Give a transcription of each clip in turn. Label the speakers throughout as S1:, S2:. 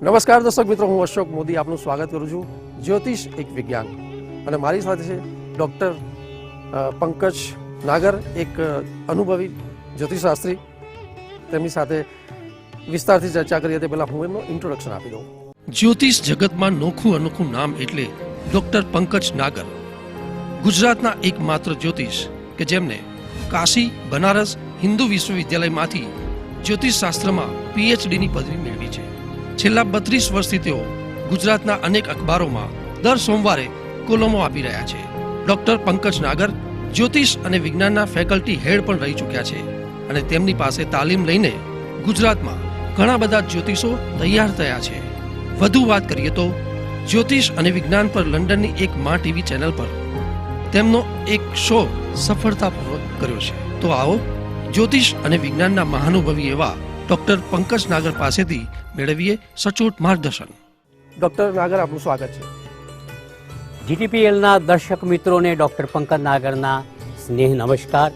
S1: નમસ્કાર દર્શક મિત્રો, હું અશોક મોદી આપનું સ્વાગત કરું છું જ્યોતિષ એક વિજ્ઞાન અને મારી સાથે છે ડૉક્ટર પંકજ નાગર, એક અનુભવી જ્યોતિષશાસ્ત્રી. તેમની સાથે વિસ્તારથી ચર્ચા કરીએ તે પહેલાં હું એમનો ઇન્ટ્રોડક્શન આપી દઉં. જ્યોતિષ જગતમાં નોખું અનોખું નામ એટલે ડૉક્ટર પંકજ નાગર. ગુજરાતના એકમાત્ર જ્યોતિષ કે જેમને કાશી બનારસ હિન્દુ વિશ્વવિદ્યાલયમાંથી જ્યોતિષશાસ્ત્રમાં PhDની પદવી મેળવી છે. છેલ્લા 32 વર્ષથી તેઓ ગુજરાતના અનેક અખબારોમાં દર સોમવારે કોલમો આપી રહ્યા છે. ડૉક્ટર પંકજ નાગર જ્યોતિષ અને વિજ્ઞાનના ફેકલ્ટી હેડ પણ રહી ચૂક્યા છે અને તેમની પાસે તાલીમ લઈને ગુજરાતમાં ઘણા બધા જ્યોતિષો તૈયાર થયા છે. વધુ વાત કરીએ તો જ્યોતિષ અને વિજ્ઞાન પર લંડનની એક માં ટીવી ચેનલ પર તેમનો એક શો સફળતાપૂર્વક કર્યો છે. તો આવો જ્યોતિષ અને વિજ્ઞાનના મહાનુભવી એવા ડૉક્ટર પંકજ નાગર પાસેથી મેળવીએ સચોટ માર્ગદર્શન. ડૉક્ટર નાગર, આપનું સ્વાગત છે.
S2: GTPLના દર્શક મિત્રોને ડૉક્ટર પંકજ નાગરના સ્નેહ નમસ્કાર.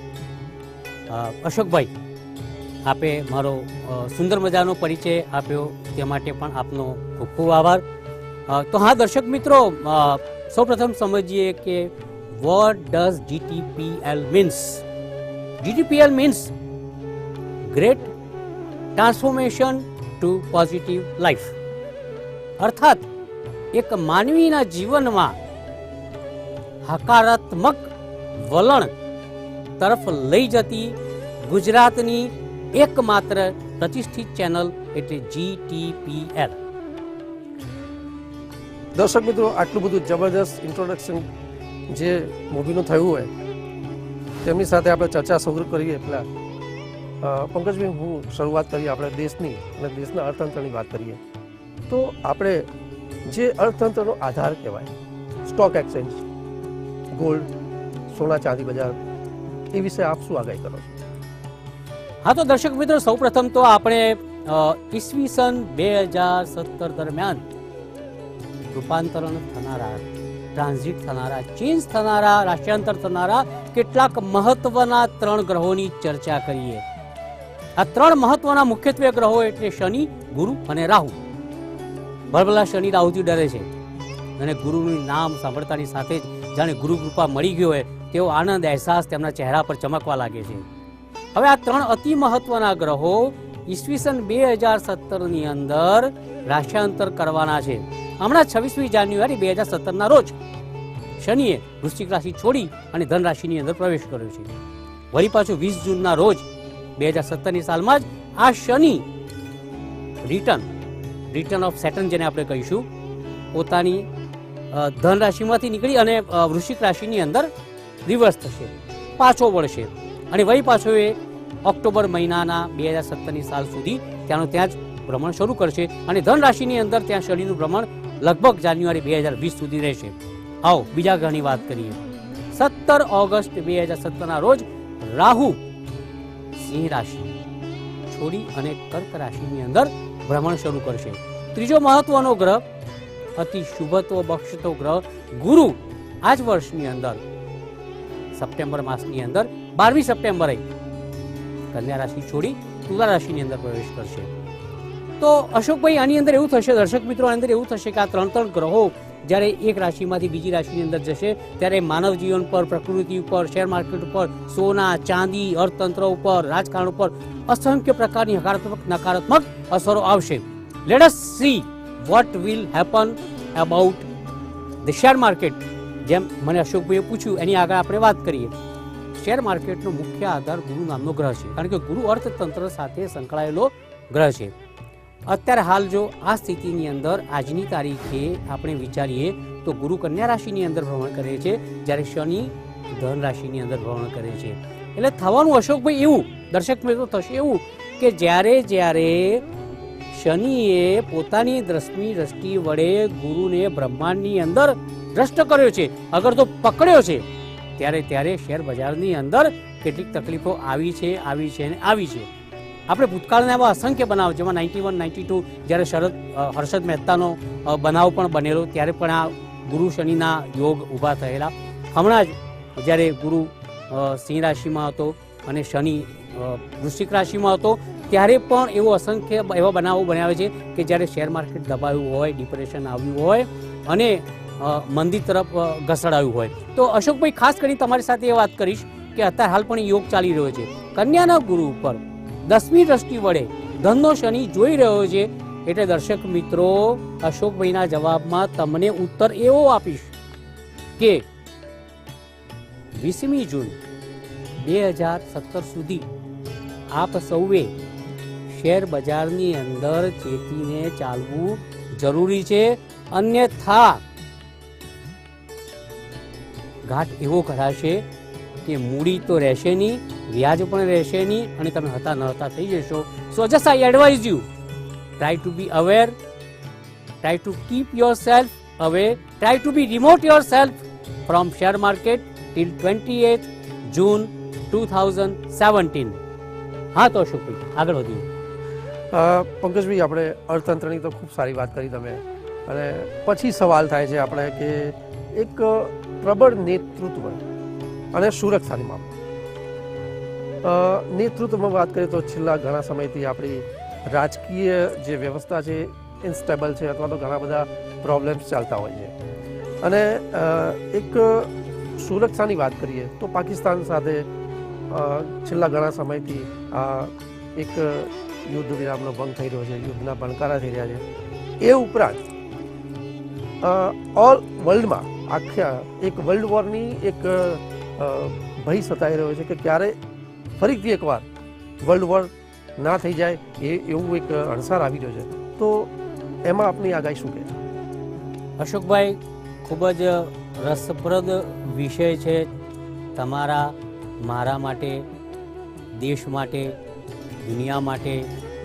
S2: અશોકભાઈ, આપે મારો સુંદર મજાનો પરિચય આપ્યો તે માટે પણ આપનો ખૂબ ખૂબ આભાર. તો હા દર્શક મિત્રો, સૌપ્રથમ સમજીએ કે what does GTPL means. GTPL means great transformation to positive life. અર્થાત એક માનવીના જીવનમાં હકારાત્મક વલણ તરફ લઈ જતી ગુજરાતની એકમાત્ર પ્રતિષ્ઠિત ચેનલ એટલે GTPL.
S1: દર્શક મિત્રો, આટલું બધું જબરદસ્ત ઇન્ટ્રોડક્શન જે મૂવીનું થયું હોય તેમની સાથે આપણે ચર્ચા શરૂ કરીએ પહેલાં પંકજભાઈ, હું શરૂઆત કરીએ આપણે દેશની અને દેશના અર્થતંત્રની વાત કરીએ તો આપણે જે અર્થતંત્રનો આધાર કહેવાય સ્ટોક એક્સચેન્જ, ગોલ્ડ, સોના ચાંદી બજાર, એ વિશે આપ શું આગાહી કરો છો?
S2: હા તો દર્શક મિત્રો, સૌપ્રથમ તો આપણે ઈસવીસન 2017 દરમિયાન રૂપાંતરણ થનારા, ટ્રાન્ઝિટ થનારા, ચેન્જ થનારા, રાષ્ટ્રાંતર થનારા કેટલાક મહત્વના 3 ગ્રહોની ચર્ચા કરીએ. આ 3 મહત્વના મુખ્યત્વે ગ્રહો એટલે શનિ, ગુરુ અને રાહુ. ભલભલા શનિ રાહુથી ડરે છે અને ગુરુનું નામ સાંભળતાની સાથે જ જાણે ગુરુ કૃપા મળી ગયો હોય તેવો આનંદ અહેસાસ તેમના ચહેરા પર ચમકવા લાગે છે. હવે આ 3 અતિ મહત્વના ગ્રહો ઈસવીસન 2017ની અંદર રાષ્ટ્રાંતર કરવાના છે. હમણાં 26મી જાન્યુઆરી 2017ના રોજ શનિએ વૃશ્ચિક રાશિ છોડી અને ધન રાશિની અંદર પ્રવેશ કર્યો છે. વળી પાછું 20 જૂનના રોજ 2017ની સાલમાં જ આ શનિ રિટર્ન ઓફ સેટર્ન જેને આપણે કહીશું, પોતાની ધન રાશિમાંથી નીકળી અને વૃશ્ચિક રાશિની અંદર રિવર્સ થશે, પાછો વળશે અને વળી પાછો એ ઓક્ટોબર મહિનાના 2017ની સાલ સુધી ત્યાંનું ત્યાં જ ભ્રમણ શરૂ કરશે અને ધન રાશિની અંદર ત્યાં શનિનું ભ્રમણ લગભગ જાન્યુઆરી 2020 સુધી રહેશે. આવો બીજા ગ્રહની વાત કરીએ. 17 ઓગસ્ટ 2017ના રોજ રાહુ સિંહ રાશિ છોડી અને કર્ક રાશિની અંદર ભ્રમણ શરૂ કરશે. ત્રીજો મહત્વનો ગ્રહ, અતિ શુભત્વ બક્ષતો ગ્રહ ગુરુ આ જ વર્ષની અંદર સપ્ટેમ્બર માસની અંદર 12મી સપ્ટેમ્બરે કન્યા રાશિ છોડી તુલા રાશિની અંદર પ્રવેશ કરશે. તો અશોકભાઈ, આની અંદર એવું થશે, દર્શક મિત્રો, આની અંદર એવું થશે કે આ 3 ગ્રહો જ્યારે એક રાશિમાંથી બીજી રાશિની અંદર જશે ત્યારે માનવ જીવન પર, પ્રકૃતિ ઉપર, શેર માર્કેટ ઉપર, સોના ચાંદી, અર્થતંત્ર ઉપર, રાજકારણ ઉપર અસંખ્ય પ્રકારની હકારાત્મક નકારાત્મક અસરો આવશે. Let S see what will happen about the share market. જેમ મને અશોકભાઈએ પૂછ્યું એની આગળ આપણે વાત કરીએ. શેર માર્કેટનો મુખ્ય આધાર ગુરુ નામનો ગ્રહ છે, કારણ કે ગુરુ અર્થતંત્ર સાથે સંકળાયેલો ગ્રહ છે. અત્યારે હાલ જો આ સ્થિતિની અંદર આજની તારીખે આપણે વિચારીએ તો ગુરુ કન્યા રાશિની અંદર ભ્રમણ કરે છે, જ્યારે શનિ ધન રાશિની અંદર ભ્રમણ કરે છે. એટલે થવાનું અશોકભાઈ એવું, દર્શક મિત્રો, થશે એવું કે જ્યારે શનિએ પોતાની દ્રષ્ટિ વડે ગુરુને બ્રહ્માંડની અંદર દ્રષ્ટ કર્યો છે, અગર તો પકડ્યો છે, ત્યારે શેર બજારની અંદર કેટલીક તકલીફો આવી છે. આપણે ભૂતકાળના એવા અસંખ્ય બનાવ, જેમાં 91, 92 જ્યારે હર્ષદ મહેતાનો બનાવ પણ બનેલો, ત્યારે પણ આ ગુરુ શનિના યોગ ઊભા થયેલા. હમણાં જ જ્યારે ગુરુ સિંહ રાશિમાં હતો અને શનિ વૃશ્ચિક રાશિમાં હતો, ત્યારે પણ એવો અસંખ્ય એવા બનાવો બનાવે છે કે જ્યારે શેર માર્કેટ દબાયું હોય, ડિપ્રેશન આવ્યું હોય અને મંદી તરફ ઘસડાયું હોય. તો અશોકભાઈ, ખાસ કરીને તમારી સાથે એ વાત કરીશ કે અત્યારે હાલ પણ યોગ ચાલી રહ્યો છે. કન્યાના ગુરુ ઉપર 10મી દ્રષ્ટિ વડે ધનનો શનિ જોઈ રહ્યો છે. એટલે દર્શક મિત્રો, અશોકભાઈના જવાબમાં તમને ઉત્તર એવો આપીશ કે 20મી જૂન 2017 સુધી આપ સૌએ શેર બજારની અંદર ચેતીને ચાલવું જરૂરી છે. અન્યથા ઘાટ એવો કરાશે કે મૂડી તો રહેશે નહીં, વ્યાજ પણ રહેશે નહીં અને તમે હતા ન હતા થઈ જશો. So just I advise you, try to be aware, try to keep yourself away, try to be remote yourself from share market till 28th June 2017. હા તો અશોકભાઈ, આગળ વધીએ.
S1: પંકજભાઈ, આપણે અર્થતંત્રની તો ખૂબ સારી વાત કરી તમે, અને પછી સવાલ થાય છે આપણે કે એક પ્રબળ નેતૃત્વ અને સુરક્ષાની મામલે. નેતૃત્વમાં વાત કરીએ તો છેલ્લા ઘણા સમયથી આપણી રાજકીય જે વ્યવસ્થા છે ઇન્સ્ટેબલ છે, અથવા તો ઘણા બધા પ્રોબ્લેમ્સ ચાલતા હોય છે. અને એક સુરક્ષાની વાત કરીએ તો પાકિસ્તાન સાથે છેલ્લા ઘણા સમયથી એક યુદ્ધ વિરામનો ભંગ થઈ રહ્યો છે, યુદ્ધના ભણકારા થઈ રહ્યા છે. એ ઉપરાંત ઓલ વર્લ્ડમાં આખા એક વર્લ્ડ વોરની એક ભય સતાઈ રહ્યો છે કે ક્યારે ફરીથી એકવાર વર્લ્ડ વોર ના થઈ જાય એવું એક અણસાર આવી રહ્યો છે. તો એમાં આપની આગાહી શું કહે છે?
S2: અશોકભાઈ, ખૂબ જ રસપ્રદ વિષય છે તમારા, મારા માટે, દેશ માટે, દુનિયા માટે,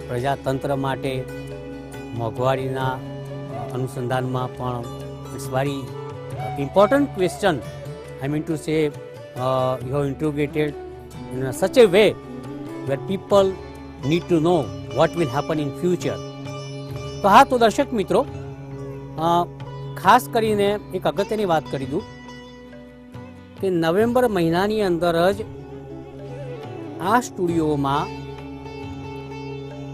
S2: પ્રજાતંત્ર માટે. મોંઘવારીના અનુસંધાનમાં પણ it's very important question. I mean to say you have interrogated in such a way where people need to know what will happen in future. તો હા, તો દર્શક મિત્રો, ખાસ કરીને એક અગત્યની વાત કરી દઉં કે નવેમ્બર મહિનાની અંદર જ આ સ્ટુડિયોમાં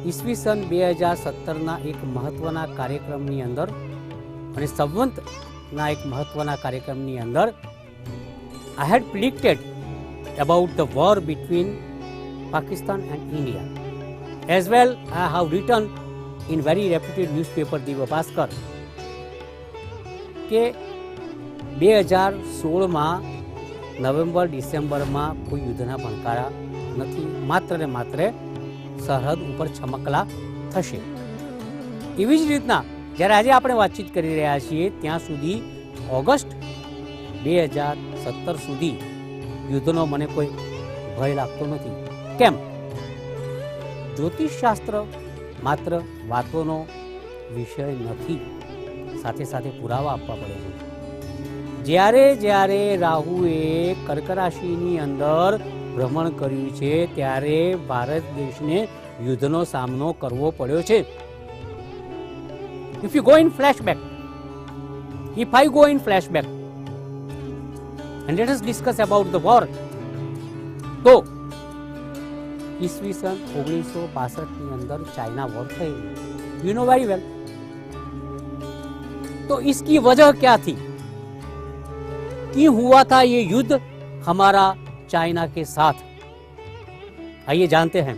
S2: ઈસવીસન 2017ના એક મહત્વના કાર્યક્રમની અંદર અને સંવંતના એક મહત્વના કાર્યક્રમની અંદર I had predicted about the war between Pakistan and India. As well, I have written in very reputed newspaper Diva Bhaskar કે 2016માં નવેમ્બર ડિસેમ્બરમાં કોઈ યુદ્ધના ભણકારા નથી, માત્ર ને માત્ર સરહદ ઉપર છમકલા થશે. એવી જ રીતના જ્યારે આજે આપણે વાતચીત કરી રહ્યા છીએ ત્યાં સુધી ઓગસ્ટ 2017 સુધી યુદ્ધનો મને કોઈ ભય લાગતો નથી. કેમ? જ્યોતિષશાસ્ત્ર માત્ર વાતોનો વિષય નથી, સાથે સાથે પુરાવા આપવા પડે છે. જ્યારે જ્યારે રાહુએ કર્ક રાશિની અંદર ભ્રમણ કર્યું છે ત્યારે ભારત દેશને યુદ્ધનો સામનો કરવો પડ્યો છે. If you go in flashback, if I go in flashback and let us discuss about the war, તો ईस्वीसन 1962 ની અંદર चाइना वॉर થઈ, यू नो वेरी वेल. तो इसकी वजह क्या थी? क्यों हुआ था ये युद्ध हमारा चाइना के साथ? आइए जानते हैं.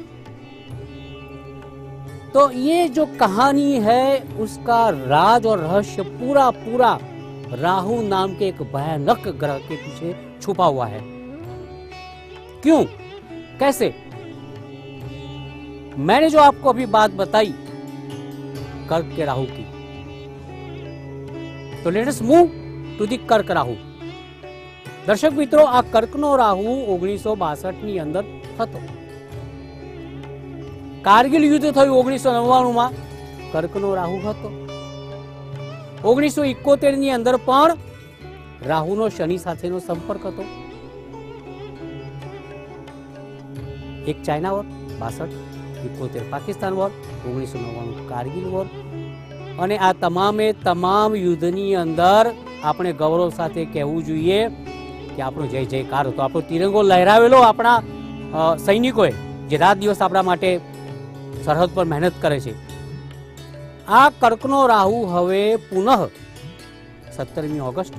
S2: तो ये जो कहानी है उसका राज और रहस्य पूरा पूरा राहु नाम के एक भयानक ग्रह के पीछे छुपा हुआ है. क्यों, कैसे? मैंने जो आपको अभी बात बताई कर्क के राहु की, तो let us move to the कर्क राहु. દર્શક મિત્રો, આ કર્કનો રાહુ 1962 ની અંદર હતો. કારગિલ યુદ્ધ થયું 1999માં, કર્કનો રાહુ હતો. 1971 ની અંદર પણ રાહુનો શનિ સાથેનો સંપર્ક હતો. એક China war 62, 71 Pakistan war, 1999 Kargil war. અને આ તમામે તમામ યુદ્ધની અંદર આપણે ગૌરવ સાથે કહેવું જોઈએ કે આપણો જય જયકાર હતો. આપણો તિરંગો લહેરાવેલો આપણા સૈનિકોએ, જે રાત દિવસ આપણા માટે સરહદ પર મહેનત કરે છે. આ કર્કનો રાહુ હવે પુનઃ 17મી ઓગસ્ટ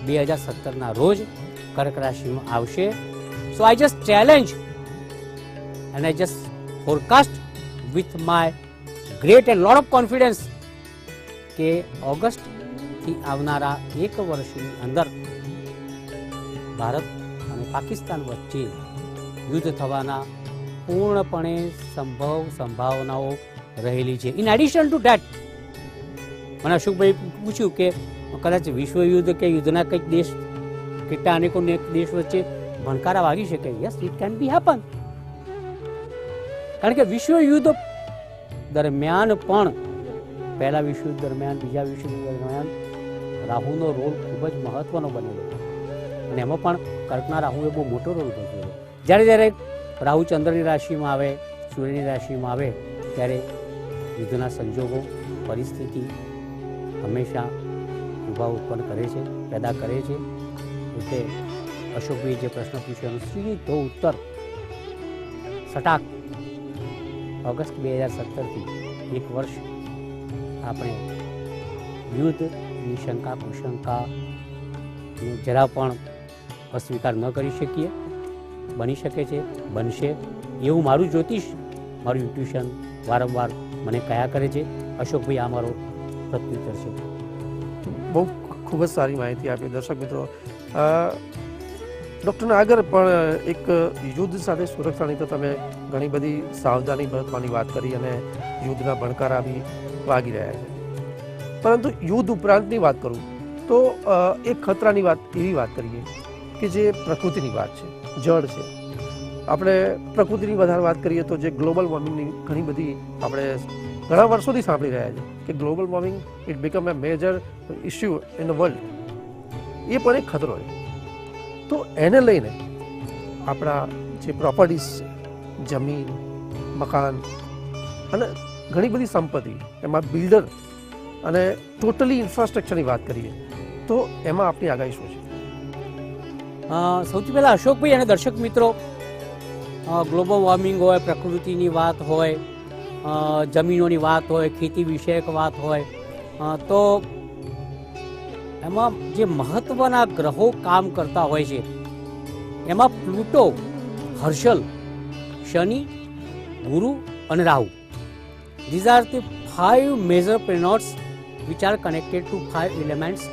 S2: 2017ના રોજ કર્ક રાશિમાં આવશે. So I just challenge and I just forecast with my great and lot of confidence કે ઓગસ્ટથી આવનારા એક વર્ષની અંદર ભારત અને પાકિસ્તાન વચ્ચે યુદ્ધ થવાના પૂર્ણપણે સંભાવનાઓ રહેલી છે. ઇન એડિશન ટુ ધેટ મને અશોકભાઈ પૂછ્યું કે કદાચ વિશ્વયુદ્ધ કે યુદ્ધના કંઈક દેશ કેટલા અનેકો દેશ વચ્ચે ભણકારા વાગી શકે. Yes, it can be happen. કારણ કે વિશ્વયુદ્ધ દરમિયાન પણ પહેલા વિશ્વયુદ્ધ દરમિયાન, બીજા વિશ્વયુદ્ધ દરમિયાન રાહુનો રોલ ખૂબ જ મહત્વનો બનેલો અને એમાં પણ કર્કના રાહુએ બહુ મોટો રોલ ભજવેલો. જ્યારે રાહુ ચંદ્રની રાશિમાં આવે, સૂર્યની રાશિમાં આવે ત્યારે યુદ્ધના સંજોગો, પરિસ્થિતિ હંમેશા ઉભા ઉત્પન્ન કરે છે, પેદા કરે છે. એટલે અશોકભાઈ જે પ્રશ્ન પૂછ્યો એનો સીધો ઉત્તર સટાક ઓગસ્ટ 2017થી એક વર્ષ આપણે યુદ્ધની શંકા કુશંકા જરા પણ અસ્વીકાર ન કરી શકીએ. બની શકે છે, બનશે એવું મારું જ્યોતિષ, મારું ઇન્ટ્યુશન વારંવાર મને કયા કરે છે. અશોકભાઈ આ મારો પ્રત્યુત્તર છે.
S1: બહુ ખૂબ જ સારી માહિતી આપી. દર્શક મિત્રો, ડૉક્ટર નાગર પણ એક યુદ્ધ સાથે સુરક્ષાની તો તમે ઘણી બધી સાવધાની બરતવાની વાત કરી અને યુદ્ધના ભણકારા બી વાગી રહ્યા છે. પરંતુ યુદ્ધ ઉપરાંતની વાત કરું તો એક ખતરાની વાત એવી વાત કરીએ કે જે પ્રકૃતિની વાત છે, જળ છે. આપણે પ્રકૃતિની વધારે વાત કરીએ તો જે ગ્લોબલ વોર્મિંગની ઘણી બધી આપણે ઘણા વર્ષોથી સાંભળી રહ્યા છે કે global warming it become a major issue in the world. એ પણ એક ખતરો છે. તો એને લઈને આપણા જે પ્રોપર્ટીઝ છે, જમીન, મકાન અને ઘણી બધી સંપત્તિ, એમાં બિલ્ડર અને ટોટલી ઇન્ફ્રાસ્ટ્રક્ચરની વાત કરીએ તો એમાં આપણી આગાહી શું છે?
S2: સૌથી પહેલાં અશોકભાઈ અને દર્શક મિત્રો, ગ્લોબલ વોર્મિંગ હોય, પ્રકૃતિની વાત હોય, જમીનોની વાત હોય, ખેતી વિષયક વાત હોય, તો એમાં જે મહત્વના ગ્રહો કામ કરતા હોય છે એમાં પ્લુટો, હર્ષલ, શનિ, ગુરુ અને Rahu. These are the 5 major planets which are connected two 5 elements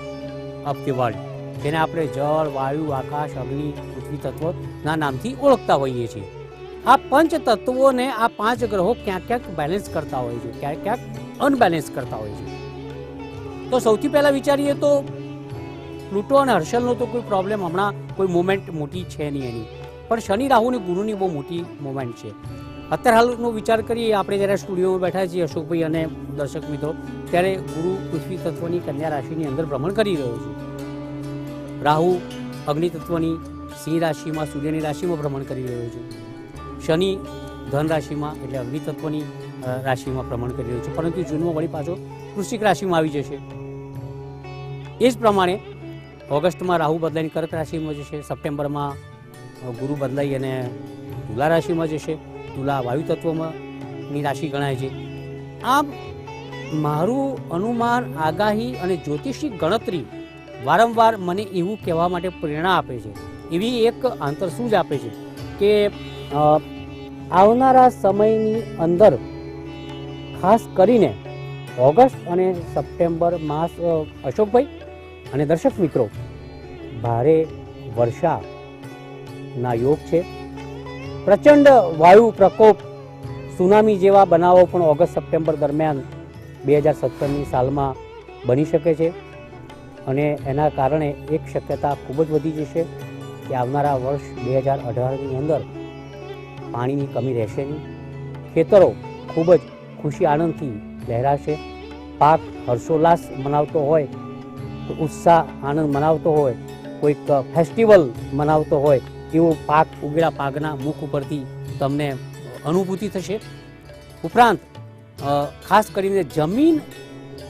S2: of the world, જેને આપણે જળ, વાયુ, આકાશ, અગ્નિ, પૃથ્વી તત્વના નામથી ઓળખતા હોઈએ છીએ. આ પંચ તત્વોને આ 5 ગ્રહો ક્યાંક ક્યાંક બેલેન્સ કરતા હોય છે, ક્યાંક ક્યાંક અનબેલેન્સ કરતા હોય છે. તો સૌથી પહેલાં વિચારીએ તો પ્લુટો અને હર્ષલનો તો કોઈ પ્રોબ્લેમ હમણાં કોઈ મુવમેન્ટ મોટી છે નહીં એની, પણ શનિ, રાહુ અને ગુરુની બહુ મોટી મુવમેન્ટ છે. અત્યારે હાલનો વિચાર કરીએ, આપણે જ્યારે સ્ટુડિયોમાં બેઠા છીએ અશોકભાઈ અને દર્શક મિત્રો, ત્યારે ગુરુ પૃથ્વી તત્વની કન્યા રાશિની અંદર ભ્રમણ કરી રહ્યો છે. રાહુ અગ્નિ તત્વની સિંહ રાશિમાં, સૂર્યની રાશિમાં ભ્રમણ કરી રહ્યો છે. શનિ ધન રાશિમાં એટલે અગ્નિ તત્વની રાશિમાં ભ્રમણ કરી રહ્યો છે, પરંતુ જૂનમાં વળી પાછો વૃશ્ચિક રાશિમાં આવી જશે. એ જ પ્રમાણે ઓગસ્ટમાં રાહુ બદલાઈને કર્ક રાશિમાં જશે, સપ્ટેમ્બરમાં ગુરુ બદલાઈ અને તુલા રાશિમાં જશે. તુલા વાયુ તત્વમાંની રાશિ ગણાય છે. આમ મારું અનુમાન, આગાહી અને જ્યોતિષી ગણતરી વારંવાર મને એવું કહેવા માટે પ્રેરણા આપે છે, એવી એક આંતરસૂઝ આપે છે કે આવનારા સમયની અંદર ખાસ કરીને ઓગસ્ટ અને સપ્ટેમ્બર માસ, અશોકભાઈ અને દર્શક મિત્રો, ભારે વર્ષાના યોગ છે. પ્રચંડ વાયુ પ્રકોપ, સુનામી જેવા બનાવો પણ ઓગસ્ટ સપ્ટેમ્બર દરમિયાન 2017ની સાલમાં બની શકે છે. અને એના કારણે એક શક્યતા ખૂબ જ વધી જશે કે આવનારા વર્ષ 2018ની અંદર પાણીની કમી રહેશે નહીં. ખેતરો ખૂબ જ ખુશી આનંદથી લહેરાશે. પાક હર્ષોલ્લાસ મનાવતો હોય, ઉત્સાહ આનંદ મનાવતો હોય, કોઈક ફેસ્ટિવલ મનાવતો હોય એવો પાક, ઉગેલા પાકના મુખ ઉપરથી તમને અનુભૂતિ થશે. ઉપરાંત ખાસ કરીને જમીન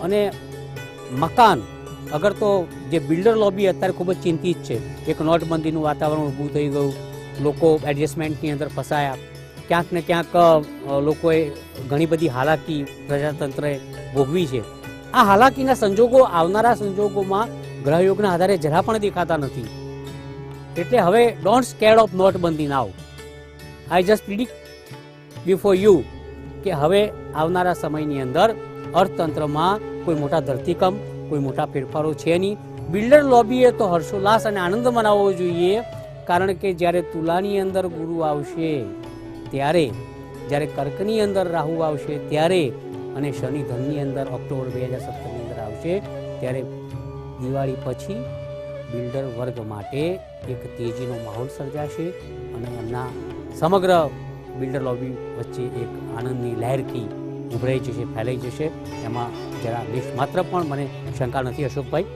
S2: અને મકાન, અગર તો જે બિલ્ડર લોબી અત્યારે ખૂબ જ ચિંતિત છે. એક નોટબંધીનું વાતાવરણ ઊભું થઈ ગયું, લોકો એડજસ્ટમેન્ટની અંદર ફસાયા, ક્યાંક ને ક્યાંક લોકોએ ઘણી બધી હાલાકી પ્રજાતંત્રએ ભોગવી છે. આ હાલાકીના સંજોગો આવનારા સંજોગોમાં ગ્રહયોગના આધારે જરા પણ દેખાતા નથી. એટલે હવે ડોન્ટ સ્કેર્ડ ઓફ નોટબંધી now. I just predict before you કે હવે આવનારા સમયની અંદર અર્થતંત્રમાં કોઈ મોટા ધરતીકંપ, કોઈ મોટા ફેરફારો છે નહીં. બિલ્ડર લોબીએ તો હર્ષોલ્લાસ અને આનંદ મનાવવો જોઈએ, કારણ કે જ્યારે તુલાની અંદર ગુરુ આવશે ત્યારે, જ્યારે કર્કની અંદર રાહુ આવશે ત્યારે, અને શનિ ધનની અંદર ઓક્ટોબર 2017ની અંદર આવશે ત્યારે દિવાળી પછી બિલ્ડર વર્ગ માટે એક તેજીનો માહોલ સર્જાશે અને એમના સમગ્ર બિલ્ડર લોબી વચ્ચે એક આનંદની લહેરકી ઉભરાઈ જશે, ફેલાઈ જશે. એમાં જરા લેશ માત્ર પણ મને શંકા નથી. અશોકભાઈ,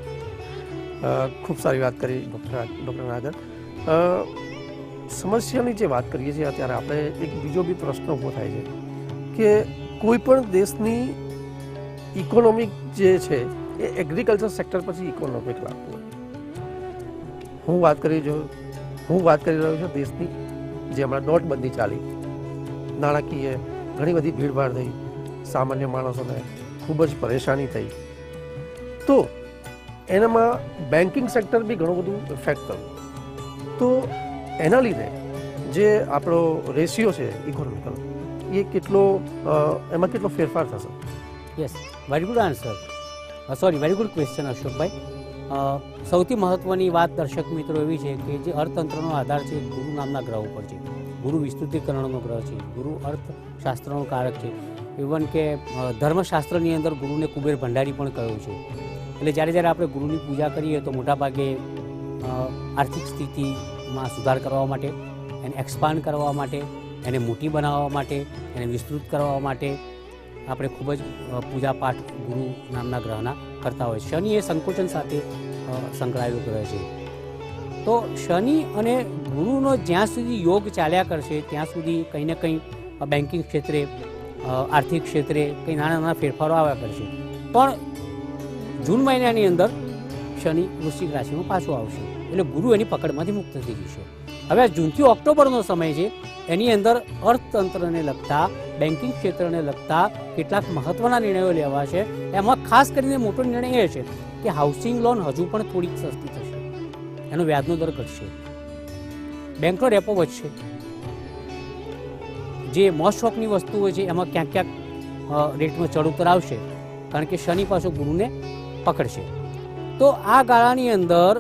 S1: ખૂબ સારી વાત કરી ડૉક્ટર નાગર. સમસ્યાની જે વાત કરીએ છીએ અત્યારે આપણે એક બીજો બી પ્રશ્ન ઊભો થાય છે કે કોઈ પણ દેશની ઇકોનોમિક જે છે એ એગ્રીકલ્ચર સેક્ટર પછી ઇકોનોમિક લાગતું હોય. હું વાત કરી રહ્યો છું દેશની જે હમણાં નોટબંધી ચાલી, નાણાકીય ઘણી બધી ભીડભાડ થઈ, સામાન્ય માણસોને ખૂબ જ પરેશાની થઈ, તો એનામાં બેન્કિંગ સેક્ટર બી ઘણું બધું ઇફેક્ટ થયું. તો એના લીધે જે આપણો રેશિયો છે ઇકોનોમિકલ, એ એમાં કેટલો ફેરફાર થશે?
S2: Yes, very good answer. Very good question Ashokbhai. સૌથી મહત્વની વાત દર્શક મિત્રો એવી છે કે જે અર્થતંત્રનો આધાર છે ગુરુ નામના ગ્રહ ઉપર છે. ગુરુ વિસ્તૃતિકરણનો ગ્રહ છે, ગુરુ અર્થશાસ્ત્રનો કારક છે. ઇવન કે ધર્મશાસ્ત્રની અંદર ગુરુને કુબેર ભંડારી પણ કહ્યું છે. એટલે જ્યારે જ્યારે આપણે ગુરુની પૂજા કરીએ તો મોટાભાગે આર્થિક સ્થિતિમાં સુધાર કરવા માટે, એને એક્સપાન્ડ કરવા માટે, એને મોટી બનાવવા માટે, એને વિસ્તૃત કરવા માટે આપણે ખૂબ જ પૂજાપાઠ ગુરુ નામના ગ્રહના કરતા હોય. શનિ એ સંકોચન સાથે સંકળાયેલો ગ્રહ છે. તો શનિ અને ગુરુનો જ્યાં સુધી યોગ ચાલ્યા કરશે ત્યાં સુધી કંઈ ને કંઈ બેન્કિંગ ક્ષેત્રે, આર્થિક ક્ષેત્રે કંઈ નાના નાના ફેરફારો આવ્યા કરશે. પણ જૂન મહિનાની અંદર શનિ વૃશ્ચિક રાશિમાં પાછો આવશે, એટલે ગુરુ એની પકડમાંથી મુક્ત થઈ જશે. હવે જૂનથી ઓક્ટોબરનો સમય છે, એની અંદર અર્થતંત્રને લગતા, બેન્કિંગ ક્ષેત્રને લગતા કેટલાક મહત્વના નિર્ણયો લેવાશે. એમાં ખાસ કરીને મોટો નિર્ણય એ છે કે હાઉસિંગ લોન હજુ પણ થોડીક સસ્તી થશે, એનો વ્યાજનો દર ઘટશે, બેંકનો રેપો વધશે. જે મોસ્ટ શોખની વસ્તુઓ છે એમાં ક્યાંક ક્યાંક રેટમાં ચઢ ઉતર આવશે, કારણ કે શનિ પાછો ગુરુને પકડશે. તો આ ગાળાની અંદર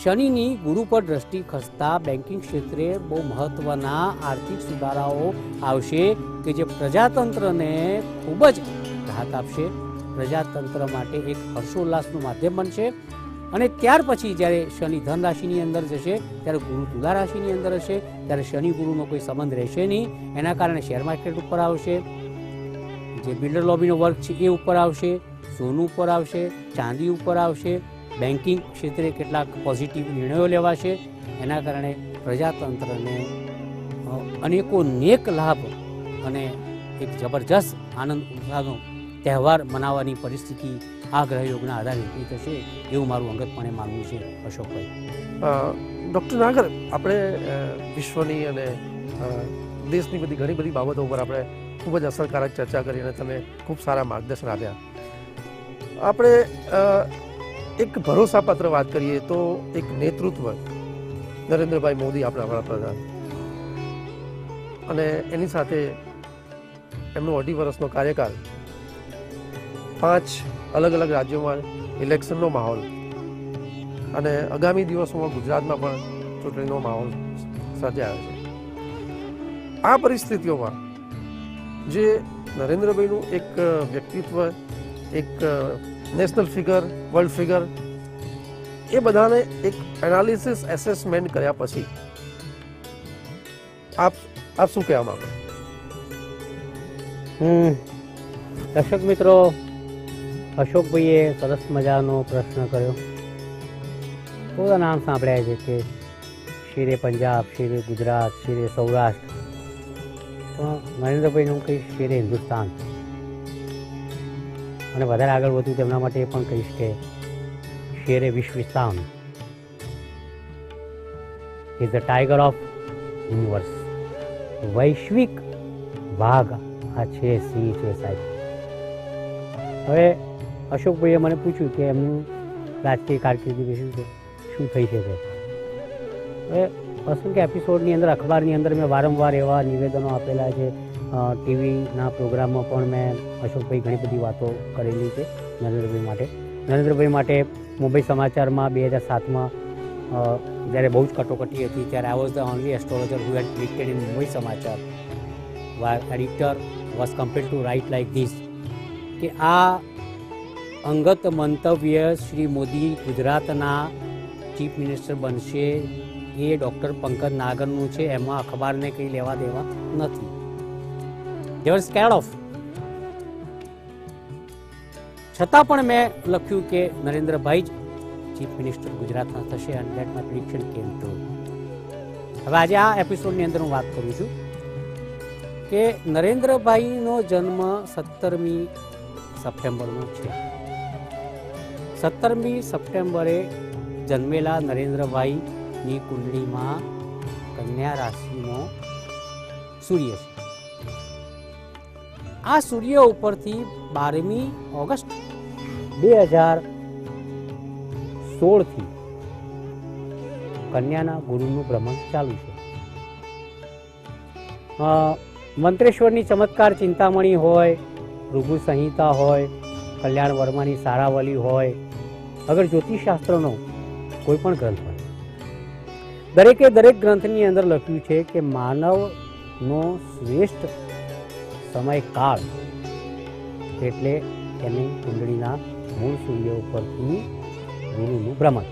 S2: શનિની ગુરુ પર દ્રષ્ટિ ખસતા બેન્કિંગ ક્ષેત્રે બહુ મહત્વના આર્થિક સુધારાઓ આવશે કે જે પ્રજાતંત્રને ખૂબ જ રાહત આપશે, પ્રજાતંત્ર માટે એક હર્ષોલ્લાસનું માધ્યમ બનશે. અને ત્યાર પછી જ્યારે શનિ ધન રાશિની અંદર જશે ત્યારે ગુરુ તુલા રાશિની અંદર હશે, ત્યારે શનિ ગુરુનો કોઈ સંબંધ રહેશે નહીં. એના કારણે શેર માર્કેટ ઉપર આવશે, જે બિલ્ડર લોબીનો વર્ક છે એ ઉપર આવશે, સોનું ઉપર આવશે, ચાંદી ઉપર આવશે. બેન્કિંગ ક્ષેત્રે કેટલાક પોઝિટિવ નિર્ણયો લેવાશે. એના કારણે પ્રજાતંત્રને અનેકો નેક લાભ અને એક જબરજસ્ત આનંદ ઉત્સાહનો તહેવાર મનાવવાની પરિસ્થિતિ આ ગ્રહયોગના આધારે ઊભી થશે, એવું મારું અંગતપણે માનવું છે. અશોકભાઈ,
S1: ડૉક્ટર નાગર, આપણે વિશ્વની અને દેશની ઘણી બધી બાબતો ઉપર આપણે ખૂબ જ અસરકારક ચર્ચા કરી અને તમે ખૂબ સારા માર્ગદર્શન આપ્યા. આપણે એક ભરોસાપાત્ર વાત કરીએ તો એક નેતૃત્વ, નરેન્દ્રભાઈ મોદી આપણા વડાપ્રધાન, અને એની સાથે એમનો 2.5 વર્ષનો કાર્યકાળ, 5 અલગ અલગ રાજ્યોમાં ઇલેક્શનનો માહોલ અને આગામી દિવસોમાં ગુજરાતમાં પણ ચૂંટણીનો માહોલ સર્જાયો છે. આ પરિસ્થિતિઓમાં જે નરેન્દ્રભાઈનું એક વ્યક્તિત્વ, એક નેશનલ ફિગર, વર્લ્ડ ફિગર, એ બધાને એક એનાલિસિસ, એસેસમેન્ટ કર્યા પછી આપ શું કહેવા માંગો?
S2: દર્શક મિત્રો, અશોકભાઈએ સરસ મજાનો પ્રશ્ન કર્યો. બધા નામ સાંભળ્યા છે કે શેરે પંજાબ, શેરે ગુજરાત, શેરે સૌરાષ્ટ્ર, પણ નરેન્દ્રભાઈનું હું કહીશ શેરે હિન્દુસ્તાન. અને વધારે આગળ વધુ તેમના માટે એ પણ કહીશ કે શેરે વિશ્વિસ્તાન is the tiger of universe. વૈશ્વિક વાઘ આ છે, સિંહ છે સાહેબ. હવે અશોકભાઈએ મને પૂછ્યું કે એમનું રાજકીય કારકિર્દી વિશે શું થઈ શકે. હવે અસંખ્ય એપિસોડની અંદર, અખબારની અંદર મેં વારંવાર એવા નિવેદનો આપેલા છે. ટીવીના પ્રોગ્રામમાં પણ મેં અશોકભાઈ ઘણી બધી વાતો કરેલી છે નરેન્દ્રભાઈ માટે. મુંબઈ સમાચારમાં 2007માં જ્યારે બહુ જ કટોકટી હતી ત્યારે I was the only astrologer who had predicted in Mumbai Samachar. Editor was compelled to write like this કે આ અંગત મંતવ્ય શ્રી મોદી ગુજરાતના ચીફ મિનિસ્ટર બનશે એ ડૉક્ટર પંકજ નાગરનું છે, એમાં અખબારને કંઈ લેવા દેવા નથી. દે વર સ્કેર્ડ ઓફ. છતાં પણ મેં લખ્યું કે નરેન્દ્રભાઈ જ ચીફ મિનિસ્ટર ગુજરાતના થશે અને દેટ માય પ્રિડિક્શન કેમ ટ્રુ. હવે આજે આ એપિસોડની અંદર હું વાત કરું છું કે નરેન્દ્રભાઈનો જન્મ 17મી સપ્ટેમ્બરનો છે. 17મી સપ્ટેમ્બરે જન્મેલા નરેન્દ્રભાઈની કુંડળીમાં કન્યા રાશિનો સૂર્ય છે. આ સૂર્ય ઉપરથી 12મી ઓગસ્ટ 2016થી કન્યાના ગુરુનું ભ્રમણ ચાલુ છે. મંત્રેશ્વરની ચમત્કાર ચિંતામણી હોય, ભૃગુ સંહિતા હોય, કલ્યાણ વર્માની સારાવલી હોય, અગર જ્યોતિષશાસ્ત્રનો કોઈ પણ ગ્રંથ હોય, દરેક ગ્રંથની અંદર લખ્યું છે કે માનવનો શ્રેષ્ઠ સમયકાળ એટલે એની કુંડળીના મૂળ સૂર્ય ઉપરથી ગુરુનું ભ્રમણ.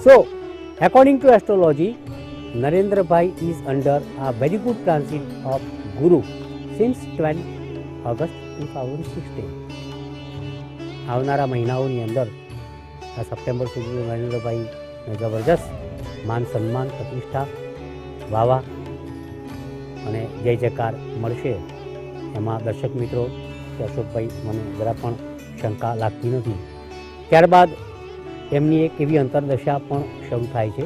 S2: So according to astrology, Narendrabhai is under a very good transit of Guru since 12 August 2016. આવનારા મહિનાઓની અંદર આ સપ્ટેમ્બર સુધી નરેન્દ્રભાઈને જબરજસ્ત માન સન્માન, પ્રતિષ્ઠા, વાવા અને જય જયકાર મળશે. એમાં દર્શક મિત્રો કે અશોકભાઈ મને જરા પણ શંકા લાગતી નથી. ત્યારબાદ એમની એક એવી અંતરદશા પણ શરૂ થાય છે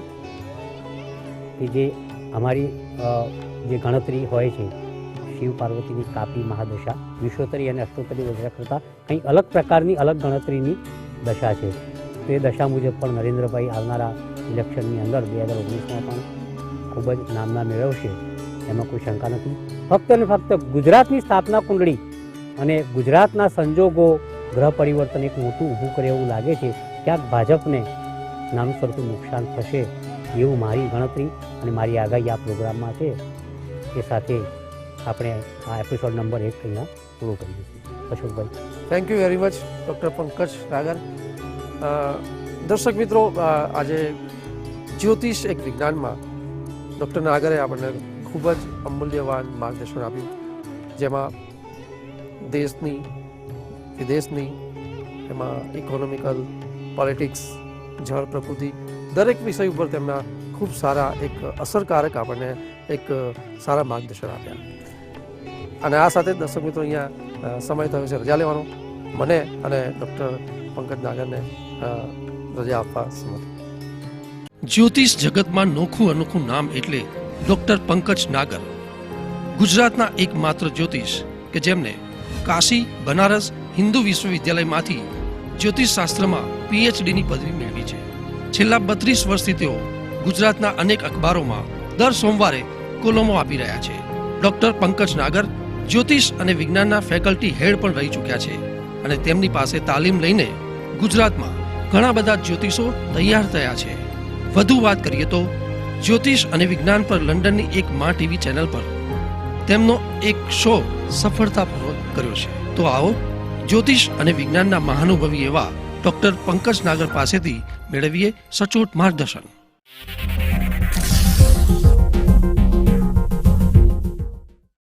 S2: કે જે અમારી જે ગણતરી હોય છે શિવ પાર્વતીની કાપી મહાદશા, વિશ્વોત્તરી અને અષ્ટોત્તરી દશા કરતાં કંઈ અલગ પ્રકારની અલગ ગણતરીની દશા છે. તો એ દશા મુજબ પણ નરેન્દ્રભાઈ આવનારા ઇલેક્શનની અંદર 2019માં પણ ખૂબ જ નામના મેળવશે, એમાં કોઈ શંકા નથી. ફક્ત અને ફક્ત ગુજરાતની સ્થાપના કુંડળી અને ગુજરાતના સંજોગો, ગ્રહ પરિવર્તન એક મોટું ઊભું કરે એવું લાગે છે. ક્યાંક ભાજપને નાનું સરખું નુકસાન થશે એવું મારી ગણતરી અને મારી આગાહી આ પ્રોગ્રામમાં છે. એ સાથે આપણે આ એપિસોડ નંબર 1 અહીંયા પૂરો કરી દઈશું. Ashokbhai,
S1: thank you very much doctor Pankaj Nagar. દર્શક મિત્રો, આજે જ્યોતિષ એક વિજ્ઞાનમાં ડૉક્ટર નાગરે આપણને ખૂબ જ અમૂલ્યવાન માર્ગદર્શન આપ્યું, જેમાં દેશની, વિદેશની, એમાં ઇકોનોમિકલ, પોલિટિક્સ, જળ, પ્રકૃતિ, દરેક વિષય ઉપર તેમના ખૂબ સારા એક અસરકારક આપણને એક સારા માર્ગદર્શન આપ્યા. અને આ સાથે દર્શક મિત્રો અહીંયા સમય થયો છે રજા લેવાનો. મને અને ડૉક્ટર પંકજ નાગરને રજા આપવા સમર્થ. જ્યોતિષ જગતમાં નોખું અનોખું નામ એટલે ડૉક્ટર પંકજ નાગર. ગુજરાતના એકમાત્ર જ્યોતિષ કે જેમને કાશી, બનારસ હિન્દુ વિશ્વવિદ્યાલયમાંથી જ્યોતિષશાસ્ત્રમાં PhDની પદવી મેળવી છે. છેલ્લા 32 વર્ષથી તેઓ ગુજરાતના અનેક અખબારોમાં દર સોમવારે કોલમો આપી રહ્યા છે. ડૉક્ટર પંકજ નાગર જ્યોતિષ અને વિજ્ઞાનના ફેકલ્ટી હેડ પણ રહી ચૂક્યા છે અને તેમની પાસે તાલીમ લઈને ગુજરાતમાં ઘણા બધા જ્યોતિષો તૈયાર થયા છે. વધુ વાત કરીએ તો જ્યોતિષ અને વિજ્ઞાન પર લંડનની એક મા ટીવી ચેનલ પર તેમનો એક શો સફળતાપૂર્વક કર્યો છે. તો આવો જ્યોતિષ અને વિજ્ઞાનના મહાનુભવી એવા ડૉક્ટર પંકજ નાગર પાસેથી મેળવીએ સચોટ માર્ગદર્શન.